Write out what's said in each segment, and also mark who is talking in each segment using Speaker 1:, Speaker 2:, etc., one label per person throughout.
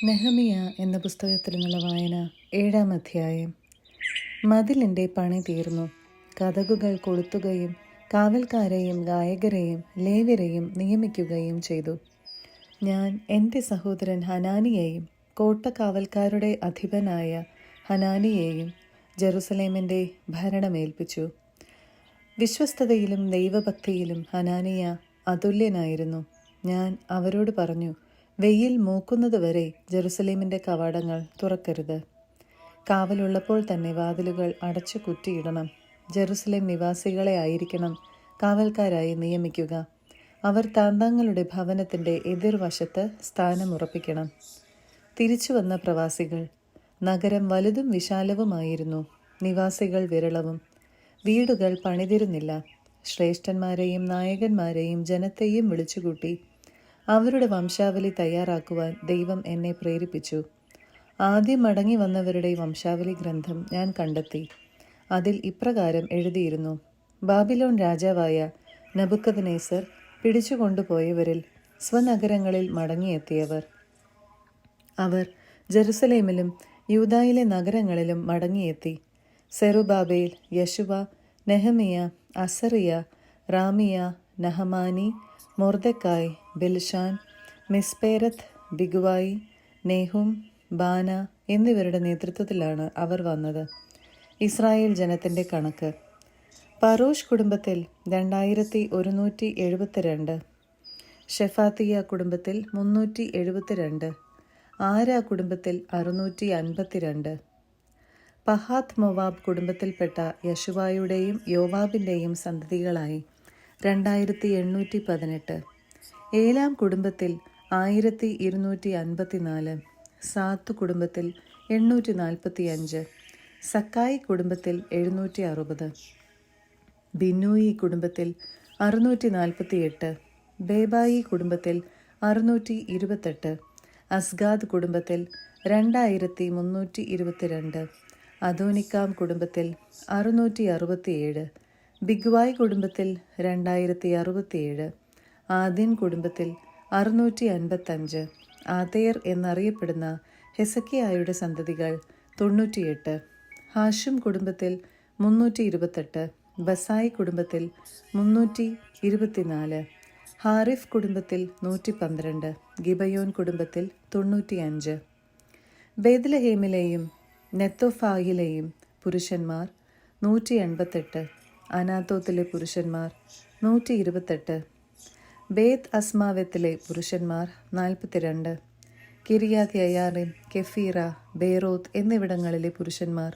Speaker 1: നെഹമിയ എന്ന പുസ്തകത്തിൽ നിന്നുള്ള വായന 7-ാം അധ്യായം. മതിലിൻ്റെ പണി തീർന്നു. കതകുകൾ കൊളുത്തുകയും കാവൽക്കാരെയും ഗായകരെയും ലേവ്യരെയും നിയമിക്കുകയും ചെയ്തു. ഞാൻ എൻ്റെ സഹോദരൻ ഹനാനിയെയും കോട്ടക്കാവൽക്കാരുടെ അധിപനായ ഹനാനിയെയും ജെറുസലേമിൻ്റെ ഭരണമേൽപ്പിച്ചു. വിശ്വസ്തതയിലും ദൈവഭക്തിയിലും ഹനാനിയ അതുല്യനായിരുന്നു. ഞാൻ അവരോട് പറഞ്ഞു, വെയിൽ മൂക്കുന്നതുവരെ ജെറുസലേമിൻ്റെ കവാടങ്ങൾ തുറക്കരുത്. കാവലുള്ളപ്പോൾ തന്നെ വാതിലുകൾ അടച്ചു കുറ്റിയിടണം. ജെറുസലേം നിവാസികളെ ആയിരിക്കണം കാവൽക്കാരായി നിയമിക്കുക. അവർ താന്താങ്ങളുടെ ഭവനത്തിൻ്റെ എതിർവശത്ത് സ്ഥാനമുറപ്പിക്കണം. തിരിച്ചു വന്ന പ്രവാസികൾ. നഗരം വലുതും വിശാലവുമായിരുന്നു. നിവാസികൾ വിരളവും. വീടുകൾ പണിതിരുന്നില്ല. ശ്രേഷ്ഠന്മാരെയും നായകന്മാരെയും ജനത്തെയും വിളിച്ചുകൂട്ടി അവരുടെ വംശാവലി തയ്യാറാക്കുവാൻ ദൈവം എന്നെ പ്രേരിപ്പിച്ചു. ആദ്യം മടങ്ങി വന്നവരുടെ വംശാവലി ഗ്രന്ഥം ഞാൻ കണ്ടെത്തി. അതിൽ ഇപ്രകാരം എഴുതിയിരുന്നു: ബാബിലോൺ രാജാവായ നബുക്കദ്നേസർ പിടിച്ചുകൊണ്ടുപോയവരിൽ സ്വനഗരങ്ങളിൽ മടങ്ങിയെത്തിയവർ. അവർ ജെറുസലേമിലും യൂദായിലെ നഗരങ്ങളിലും മടങ്ങിയെത്തി. സെറുബാബേൽ, യശുവ, നെഹമിയ, അസറിയ, റാമിയ, നഹമാനി, മൊർദെക്കായ്, ബിൽഷാൻ, മിസ്പേരത്ത്, ബിഗ്വായി, നെഹും, ബാന എന്നിവരുടെ നേതൃത്വത്തിലാണ് അവർ വന്നത്. ഇസ്രായേൽ ജനത്തിൻ്റെ കണക്ക്. പരോഷ് കുടുംബത്തിൽ 2172, ഷെഫാത്തിയ കുടുംബത്തിൽ 372, ആര കുടുംബത്തിൽ 652. പഹാത്ത് മൊവാബ് കുടുംബത്തിൽപ്പെട്ട യശുവായുടെയും യോവാബിൻ്റെയും സന്തതികളായി 2818. ഏലാം കുടുംബത്തിൽ 1254. സാത്ത് കുടുംബത്തിൽ 845. സക്കായി കുടുംബത്തിൽ 760. ബിന്നൂയി കുടുംബത്തിൽ 648. ബേബായി കുടുംബത്തിൽ 628. അസ്ഗാദ് കുടുംബത്തിൽ 2322. അദോനിക്കാം കുടുംബത്തിൽ 667. ബിഗ്വായ് കുടുംബത്തിൽ 2067. ആദിൻ കുടുംബത്തിൽ 655. ആതേർ എന്നറിയപ്പെടുന്ന ഹെസക്കിയായുടെ സന്തതികൾ 98. ഹാഷും കുടുംബത്തിൽ 328. ബസായി കുടുംബത്തിൽ 324. ഹാരിഫ് കുടുംബത്തിൽ 112. ഗിബയോൻ കുടുംബത്തിൽ 95. ബേത്ലഹേമിലെയും നെത്തോഫായിലെയും പുരുഷന്മാർ 188. അനാത്തോത്തിലെ പുരുഷന്മാർ 128. ബേത്ത് അസ്മാവത്തിലെ പുരുഷന്മാർ 42. കിരിയാത്ത് യയാറിം, കെഫീറ, ബേറോത്ത് എന്നിവിടങ്ങളിലെ പുരുഷന്മാർ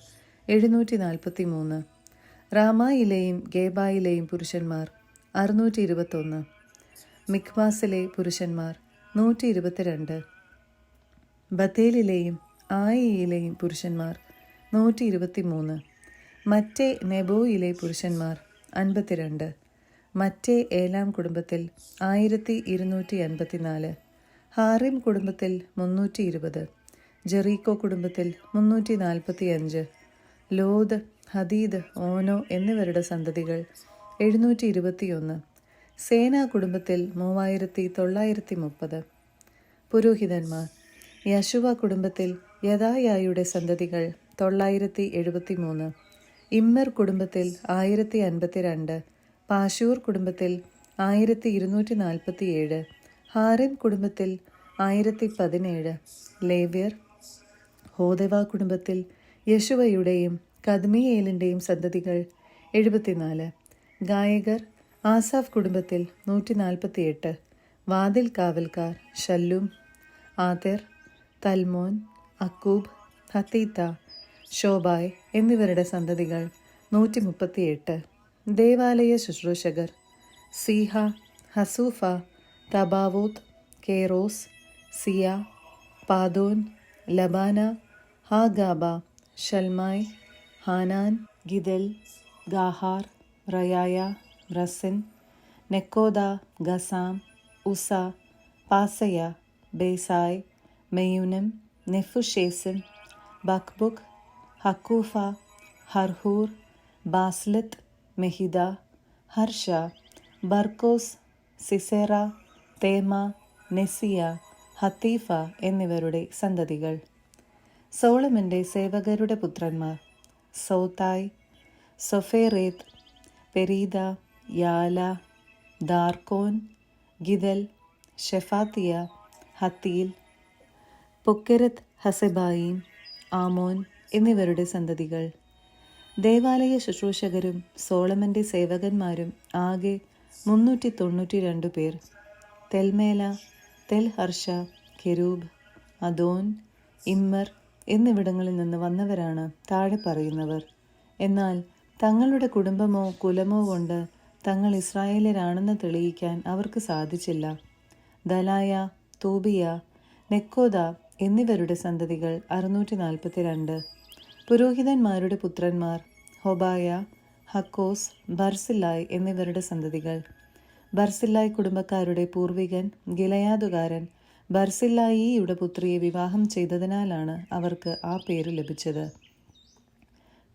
Speaker 1: 743. റാമായിലെയും ഗേബായിലെയും പുരുഷന്മാർ 621. മിക്മാസിലെ പുരുഷന്മാർ 122. ബത്തേലിലെയും ആയിയിലെയും പുരുഷന്മാർ 123. മറ്റേ നെബോയിലെ പുരുഷന്മാർ 52. മറ്റേ ഏലാം കുടുംബത്തിൽ 1254. ഹാറിം കുടുംബത്തിൽ 320. ജെറീക്കോ കുടുംബത്തിൽ 345. ലോദ്, ഹദീദ്, ഓനോ എന്നിവരുടെ സന്തതികൾ 721. സേനാ കുടുംബത്തിൽ 3930. പുരോഹിതന്മാർ. യശുവ കുടുംബത്തിൽ യദായായുടെ സന്തതികൾ 973. ഇമ്മർ കുടുംബത്തിൽ 1052. പാശൂർ കുടുംബത്തിൽ 1247. ഹാരിം കുടുംബത്തിൽ 1017. ലേവ്യർ. ഹോദവ കുടുംബത്തിൽ യശുവയുടെയും കദ്മിയേലിൻ്റെയും സന്തതികൾ 74. ഗായകർ. ആസാഫ് കുടുംബത്തിൽ 148. വാതിൽ കാവൽക്കാർ ശല്ലൂം, ആതെർ, തൽമോൻ, അക്കൂബ്, ഹത്തീത്ത, ഷോബായ് എന്നിവരുടെ സന്തതികൾ 138. ദേവാലയ ശുശ്രൂഷകർ. സീഹ, ഹസൂഫ, തബാവോത്ത്, കേറോസ്, സിയ, പാദോൻ, ലബാന, ഹാഗാബ, ഷൽമായി, ഹാനാൻ, ഗിദൽ, ഗാഹാർ, റയായ, റസിൻ, നെക്കോദ, ഗസാം, ഉസ, പാസയ, ബേസായ്, മെയുനം, നെഫുഷേസിൻ, ബക്ബുക്, ഹക്കൂഫ, ഹർഹൂർ, ബാസ്ലത്ത്, മെഹിദ, ഹർഷ, ബർക്കോസ്, സിസേറ, തേമ, നെസിയ, ഹത്തീഫ എന്നിവരുടെ സന്തതികൾ. സോളമന്റെ സേവകരുടെ പുത്രന്മാർ സൗതായ്, സൊഫേറേത്ത്, പെരീദ, യാല, ദാർക്കോൻ, ഗിദൽ, ഷെഫാത്തിയ, ഹത്തീൽ, പൊക്കെരത്ത് ഹസെബായിം, ആമോൻ എന്നിവരുടെ സന്തതികൾ. ദേവാലയ ശുശ്രൂഷകരും സോളമന്റെ സേവകന്മാരും ആകെ 392 പേർ. തെൽമേല, തെൽഹർഷ, കെരൂബ്, അദോൻ, ഇമ്മർ എന്നിവിടങ്ങളിൽ നിന്ന് വന്നവരാണ് താഴെ പറയുന്നവർ. എന്നാൽ തങ്ങളുടെ കുടുംബമോ കുലമോ കൊണ്ട് തങ്ങൾ ഇസ്രായേലരാണെന്ന് തെളിയിക്കാൻ അവർക്ക് സാധിച്ചില്ല. ദലായ, തൂബിയ, നെക്കോദ എന്നിവരുടെ സന്തതികൾ 642. പുരോഹിതന്മാരുടെ പുത്രന്മാർ ഹൊബായ, ഹക്കോസ്, ബർസില്ലായ് എന്നിവരുടെ സന്തതികൾ. ബർസില്ലായ് കുടുംബക്കാരുടെ പൂർവികൻ ഗിലയാദുകാരൻ ബർസില്ലായിയുടെ പുത്രിയെ വിവാഹം ചെയ്തതിനാലാണ് അവർക്ക് ആ പേര് ലഭിച്ചത്.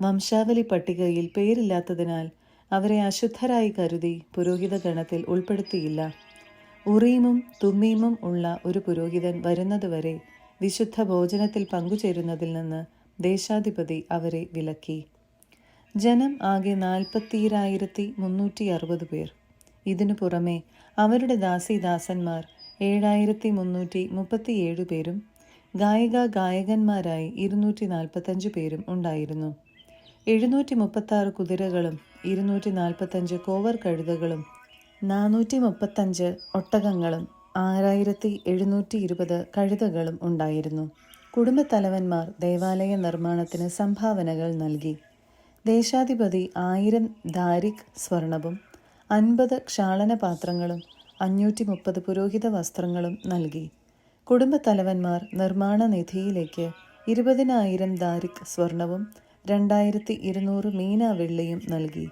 Speaker 1: വംശാവലി പട്ടികയിൽ പേരില്ലാത്തതിനാൽ അവരെ അശുദ്ധരായി കരുതി പുരോഹിത ഗണത്തിൽ ഉൾപ്പെടുത്തിയില്ല. ഉറീമും തുമ്മീമും ഉള്ള ഒരു പുരോഹിതൻ വരുന്നതുവരെ വിശുദ്ധ ഭോജനത്തിൽ പങ്കുചേരുന്നതിൽ നിന്ന് ദേശാധിപതി അവരെ വിലക്കി. ജനം ആകെ 42,360 പേർ. ഇതിനു പുറമെ അവരുടെ ദാസീദാസന്മാർ 7,337 പേരും ഗായകന്മാരായി 245 പേരും ഉണ്ടായിരുന്നു. 736 കുതിരകളും 245 കോവർ കഴുതകളും 435 ഒട്ടകങ്ങളും 6,720 കഴുതകളും ഉണ്ടായിരുന്നു. കുടുംബത്തലവന്മാർ ദേവാലയ നിർമ്മാണത്തിന് സംഭാവനകൾ നൽകി. ദേശാധിപതി 1000 ദാരിക് സ്വർണവും 50 ക്ഷാളന പാത്രങ്ങളും 530 പുരോഹിത വസ്ത്രങ്ങളും നൽകി. കുടുംബത്തലവന്മാർ നിർമ്മാണ നിധിയിലേക്ക് 20,000 ദാരിക് സ്വർണവും 2,200 മീന വെള്ളിയും നൽകി.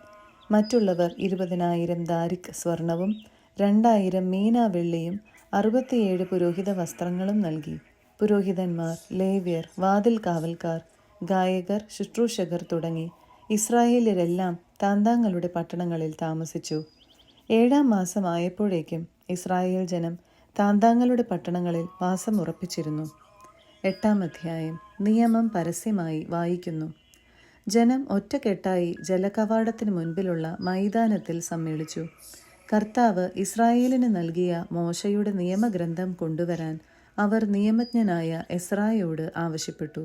Speaker 1: മറ്റുള്ളവർ 20,000 ദാരിക് സ്വർണവും 2,000 മീന വെള്ളിയും 67 പുരോഹിത വസ്ത്രങ്ങളും നൽകി. പുരോഹിതന്മാർ, ലേവ്യർ, വാതിൽ കാവൽക്കാർ, ഗായകർ, ശുശ്രൂഷകർ തുടങ്ങി ഇസ്രായേല്യരെല്ലാം താന്താങ്ങളുടെ പട്ടണങ്ങളിൽ താമസിച്ചു. 7-ാം മാസം ആയപ്പോഴേക്കും ഇസ്രായേൽ ജനം താന്താങ്ങളുടെ പട്ടണങ്ങളിൽ വാസമുറപ്പിച്ചിരുന്നു. 8-ാം അധ്യായം. നിയമം പരസ്യമായി വായിക്കുന്നു. ജനം ഒറ്റക്കെട്ടായി ജലകവാടത്തിന് മുൻപിലുള്ള മൈതാനത്തിൽ സമ്മേളിച്ചു. കർത്താവ് ഇസ്രായേലിന് നൽകിയ മോശയുടെ നിയമഗ്രന്ഥം കൊണ്ടുവരാൻ അവർ നിയമജ്ഞനായ എസ്രായോട് ആവശ്യപ്പെട്ടു.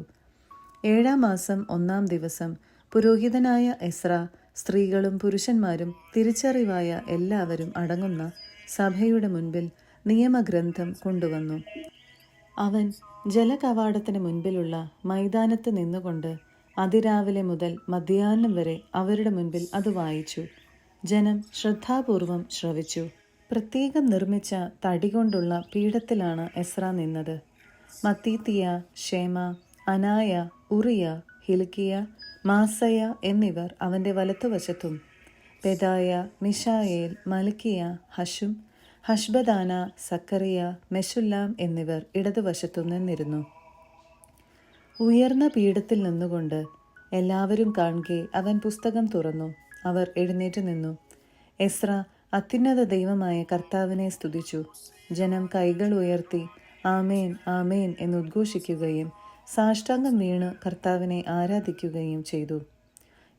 Speaker 1: 7-ാം മാസം 1-ാം ദിവസം പുരോഹിതനായ എസ്ര സ്ത്രീകളും പുരുഷന്മാരും തിരിച്ചറിവായ എല്ലാവരും അടങ്ങുന്ന സഭയുടെ മുൻപിൽ നിയമഗ്രന്ഥം കൊണ്ടുവന്നു. അവൻ ജലകവാടത്തിന് മുൻപിലുള്ള മൈതാനത്ത് നിന്നുകൊണ്ട് അതിരാവിലെ മുതൽ മധ്യാഹ്നം വരെ അവരുടെ മുൻപിൽ അത് വായിച്ചു. ജനം ശ്രദ്ധാപൂർവം ശ്രവിച്ചു. പ്രത്യേകം നിർമ്മിച്ച തടി കൊണ്ടുള്ള പീഠത്തിലാണ് എസ്ര നിന്നത്. മത്തീത്തിയ, ഷേമ, അനായ, ഉറിയ, ഹിൽക്കിയ, മാസയ എന്നിവർ അവൻ്റെ വലത്തുവശത്തും പെദായ, മിഷായേൽ, മൽക്കിയ, ഹഷും, ഹഷ്ബദാന, സക്കറിയ, മെശുല്ലാം എന്നിവർ ഇടതുവശത്തു നിന്നിരുന്നു. ഉയർന്ന പീഠത്തിൽ നിന്നുകൊണ്ട് എല്ലാവരും കാൺകെ അവൻ പുസ്തകം തുറന്നു. അവർ എഴുന്നേറ്റ് നിന്നു. എസ്ര അത്യുന്നത ദൈവമായ കർത്താവിനെ സ്തുതിച്ചു. ജനം കൈകൾ ഉയർത്തി ആമേൻ ആമേൻ എന്നുദ്ഘോഷിക്കുകയും സാഷ്ടാംഗം വീണ് കർത്താവിനെ ആരാധിക്കുകയും ചെയ്തു.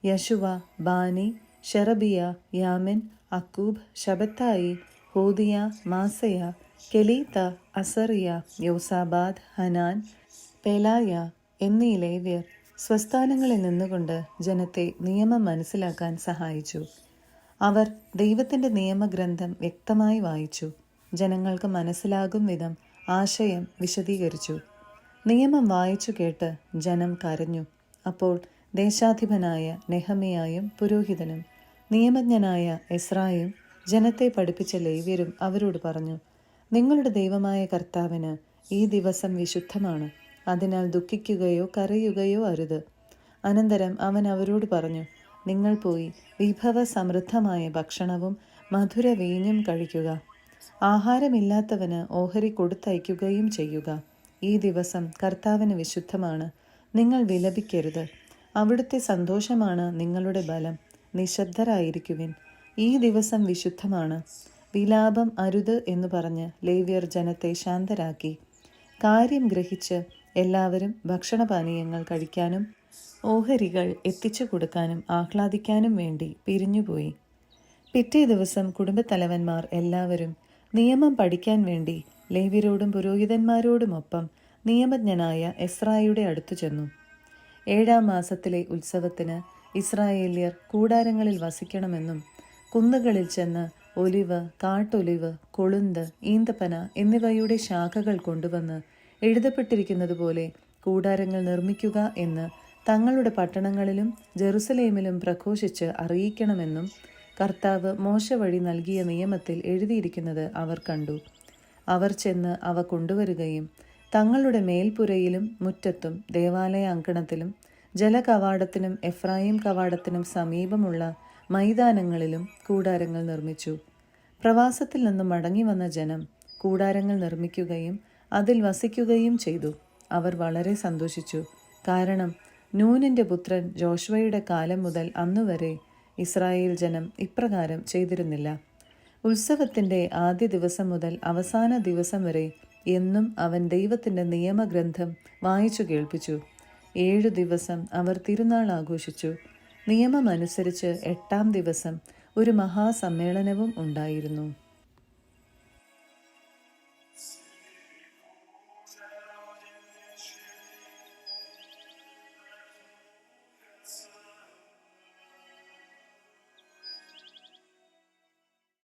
Speaker 1: യശുവ, ബാനി, ഷെറബിയ, യാമിൻ, അക്കൂബ്, ശബത്തായി, ഹോദിയ, മാസയ, കെലീത്ത, അസറിയ, യോസാബാദ്, ഹനാൻ, പെലായ എന്നീ ലേവ്യർ സ്വസ്ഥാനങ്ങളിൽ നിന്നുകൊണ്ട് ജനത്തെ നിയമം മനസ്സിലാക്കാൻ സഹായിച്ചു. അവർ ദൈവത്തിൻ്റെ നിയമഗ്രന്ഥം വ്യക്തമായി വായിച്ചു. ജനങ്ങൾക്ക് മനസ്സിലാകും വിധം ആശയം വിശദീകരിച്ചു. നിയമം വായിച്ചു കേട്ട് ജനം കരഞ്ഞു. അപ്പോൾ ദേശാധിപനായ നെഹമ്യായും പുരോഹിതനും നിയമജ്ഞനായ എസ്രായും ജനത്തെ പഠിപ്പിച്ച ലേവ്യരും അവരോട് പറഞ്ഞു, നിങ്ങളുടെ ദൈവമായ കർത്താവിന് ഈ ദിവസം വിശുദ്ധമാണ്. അതിനാൽ ദുഃഖിക്കുകയോ കരയുകയോ അരുത്. അനന്തരം അവൻ അവരോട് പറഞ്ഞു, നിങ്ങൾ പോയി വിഭവസമൃദ്ധമായ ഭക്ഷണവും മധുര വീഞ്ഞും കഴിക്കുക. ആഹാരമില്ലാത്തവന് ഓഹരി കൊടുത്തയക്കുകയും ചെയ്യുക. ഈ ദിവസം കർത്താവിന് വിശുദ്ധമാണ്. നിങ്ങൾ വിലപിക്കരുത്. അവിടുത്തെ സന്തോഷമാണ് നിങ്ങളുടെ ബലം. നിശബ്ദരായിരിക്കുവിൻ. ഈ ദിവസം വിശുദ്ധമാണ്. വിലാപം അരുത് എന്ന് പറഞ്ഞ് ലേവ്യർ ജനത്തെ ശാന്തരാക്കി. കാര്യം ഗ്രഹിച്ച് എല്ലാവരും ഭക്ഷണപാനീയങ്ങൾ കഴിക്കാനും ഓഹരികൾ എത്തിച്ചു കൊടുക്കാനും ആഹ്ലാദിക്കാനും വേണ്ടി പിരിഞ്ഞുപോയി. പിറ്റേ ദിവസം കുടുംബത്തലവന്മാർ എല്ലാവരും നിയമം പഠിക്കാൻ വേണ്ടി ലേവ്യരോടും പുരോഹിതന്മാരോടുമൊപ്പം നിയമജ്ഞനായ എസ്രായുടെ അടുത്തു ചെന്നു. 7-ാം മാസത്തിലെ ഉത്സവത്തിന് ഇസ്രായേല്യർ കൂടാരങ്ങളിൽ വസിക്കണമെന്നും കുന്നുകളിൽ ചെന്ന് ഒലിവ്, കാട്ടൊലിവ്, കൊളുന്ത്, ഈന്തപ്പന എന്നിവയുടെ ശാഖകൾ കൊണ്ടുവന്ന് എഴുതപ്പെട്ടിരിക്കുന്നതുപോലെ കൂടാരങ്ങൾ നിർമ്മിക്കുക എന്ന് തങ്ങളുടെ പട്ടണങ്ങളിലും ജെറുസലേമിലും പ്രഘോഷിച്ച് അറിയിക്കണമെന്നും കർത്താവ് മോശെ വഴി നൽകിയ നിയമത്തിൽ എഴുതിയിരിക്കുന്നത് അവർ കണ്ടു. അവർ ചെന്ന് അവ കൊണ്ടുവരികയും തങ്ങളുടെ മേൽപ്പുരയിലും മുറ്റത്തും ദേവാലയ അങ്കണത്തിലും ജലകവാടത്തിനും എഫ്രായിം കവാടത്തിനും സമീപമുള്ള മൈതാനങ്ങളിലും കൂടാരങ്ങൾ നിർമ്മിച്ചു. പ്രവാസത്തിൽ നിന്നും മടങ്ങി വന്ന ജനം കൂടാരങ്ങൾ നിർമ്മിക്കുകയും അതിൽ വസിക്കുകയും ചെയ്തു. അവർ വളരെ സന്തോഷിച്ചു. കാരണം നൂനിൻ്റെ പുത്രൻ ജോഷുവയുടെ കാലം മുതൽ അന്നുവരെ ഇസ്രായേൽ ജനം ഇപ്രകാരം ചെയ്തിരുന്നില്ല. ഉത്സവത്തിൻ്റെ ആദ്യ ദിവസം മുതൽ അവസാന ദിവസം വരെ എന്നും അവൻ ദൈവത്തിൻ്റെ നിയമഗ്രന്ഥം വായിച്ചു കേൾപ്പിച്ചു. 7 ദിവസം അവർ തിരുനാൾ ആഘോഷിച്ചു. നിയമമനുസരിച്ച് 8-ാം ദിവസം ഒരു മഹാസമ്മേളനവും ഉണ്ടായിരുന്നു.